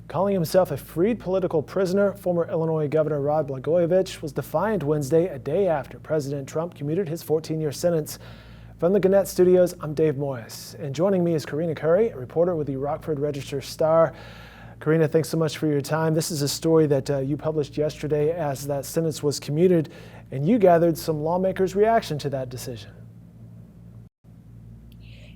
Calling himself a freed political prisoner, former Illinois Governor Rod Blagojevich was defiant Wednesday, a day after President Trump commuted his 14-year sentence. From the Gannett Studios, I'm Dave Moyes, and joining me is Karina Curry, a reporter with the Rockford Register-Star. Karina, thanks so much for your time. This is a story that you published yesterday as that sentence was commuted, and you gathered some lawmakers' reaction to that decision.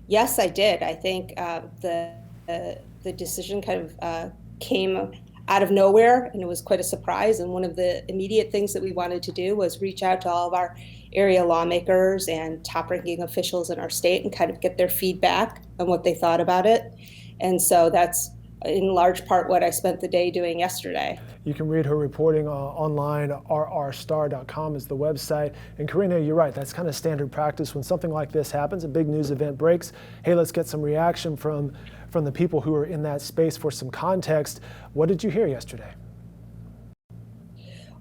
Yes, I did. I think the decision kind of came out of nowhere, and it was quite a surprise. And one of the immediate things that we wanted to do was reach out to all of our area lawmakers and top-ranking officials in our state and kind of get their feedback on what they thought about it. And so that's in large part what I spent the day doing yesterday. You can read her reporting online. rrstar.com is the website. And Karina, you're right. That's kind of standard practice when something like this happens, a big news event breaks. Hey, let's get some reaction from the people who are in that space for some context. What did you hear yesterday?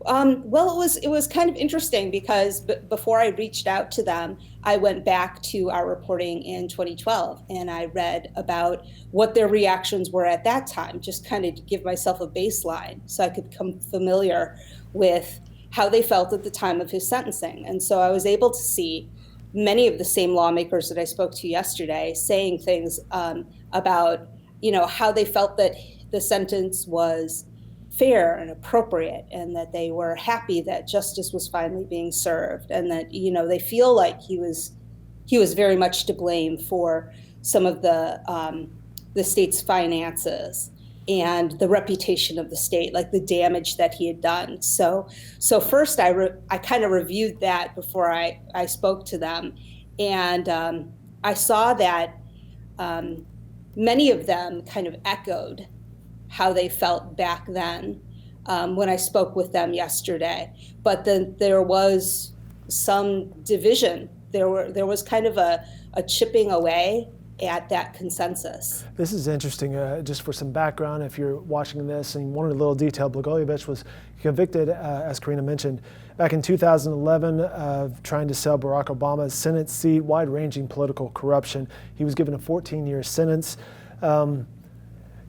Well, it was kind of interesting because before I reached out to them, I went back to our reporting in 2012 and I read about what their reactions were at that time, just kind of to give myself a baseline so I could become familiar with how they felt at the time of his sentencing. And so I was able to see many of the same lawmakers that I spoke to yesterday saying things about, how they felt that the sentence was fair and appropriate, and that they were happy that justice was finally being served, and that they feel like he was very much to blame for some of the state's finances and the reputation of the state, like the damage that he had done. So first I kind of reviewed that before I spoke to them, and I saw that many of them kind of echoed how they felt back then when I spoke with them yesterday. But then there was some division. There was kind of a chipping away at that consensus. This is interesting. Just for some background, if you're watching this and wanted a little detail, Blagojevich was convicted, as Karina mentioned, back in 2011 of trying to sell Barack Obama's Senate seat, wide-ranging political corruption. He was given a 14-year sentence.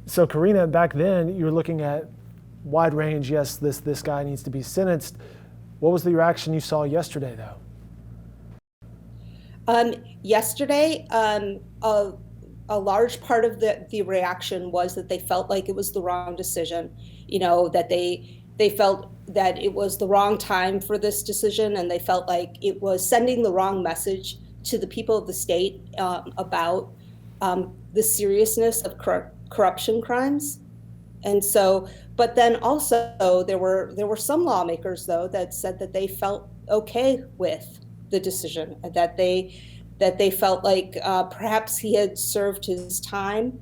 So Karina, back then you were looking at wide range. Yes, this guy needs to be sentenced. What was the reaction you saw yesterday, though? Yesterday, a large part of the reaction was that they felt like it was the wrong decision. That they felt that it was the wrong time for this decision, and they felt like it was sending the wrong message to the people of the state about the seriousness of corruption crimes. And so, but then also there were some lawmakers though that said that they felt okay with the decision, that they felt like perhaps he had served his time,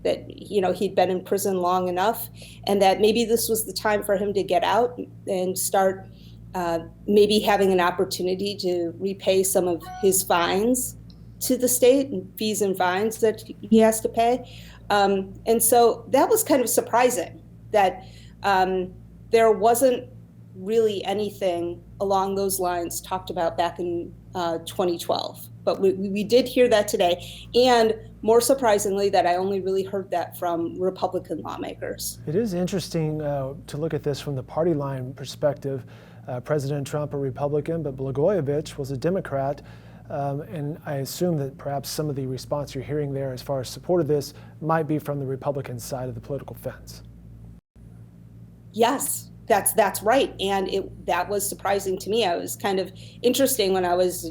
that he'd been in prison long enough, and that maybe this was the time for him to get out and start maybe having an opportunity to repay some of his fines to the state, and fees and fines that he has to pay. And so that was kind of surprising that there wasn't really anything along those lines talked about back in 2012. But we did hear that today. And more surprisingly, that I only really heard that from Republican lawmakers. It is interesting to look at this from the party line perspective. President Trump, a Republican, but Blagojevich was a Democrat. And I assume that perhaps some of the response you're hearing there as far as support of this might be from the Republican side of the political fence. Yes, that's right. And that was surprising to me. I was kind of interesting when I was,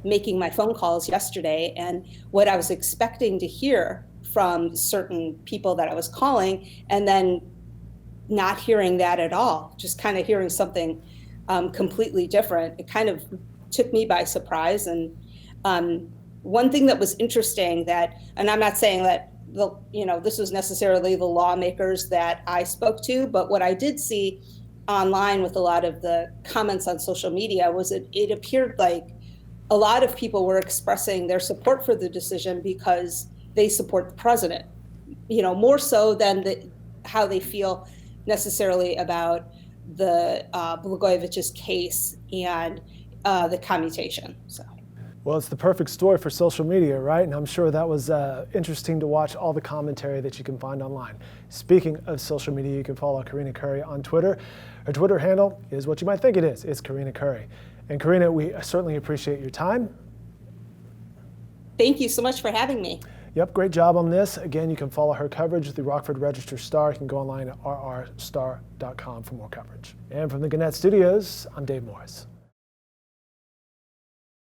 making my phone calls yesterday, and what I was expecting to hear from certain people that I was calling, and then not hearing that at all, just kind of hearing something completely different. It kind of took me by surprise. And one thing that was interesting and I'm not saying that this was necessarily the lawmakers that I spoke to, but what I did see online with a lot of the comments on social media was it appeared like a lot of people were expressing their support for the decision because they support the president, more so than how they feel necessarily about the Blagojevich's case and the commutation. So Well, it's the perfect story for social media, right? And I'm sure that was interesting to watch all the commentary that you can find online. Speaking of social media, you can follow Karina Curry on Twitter. Her Twitter handle is what you might think it is. It's Karina Curry. And Karina, we certainly appreciate your time. Thank you so much for having me. Yep, great job on this. Again, you can follow her coverage at the Rockford Register-Star. You can go online at rrstar.com for more coverage. And from the Gannett Studios, I'm Dave Morris.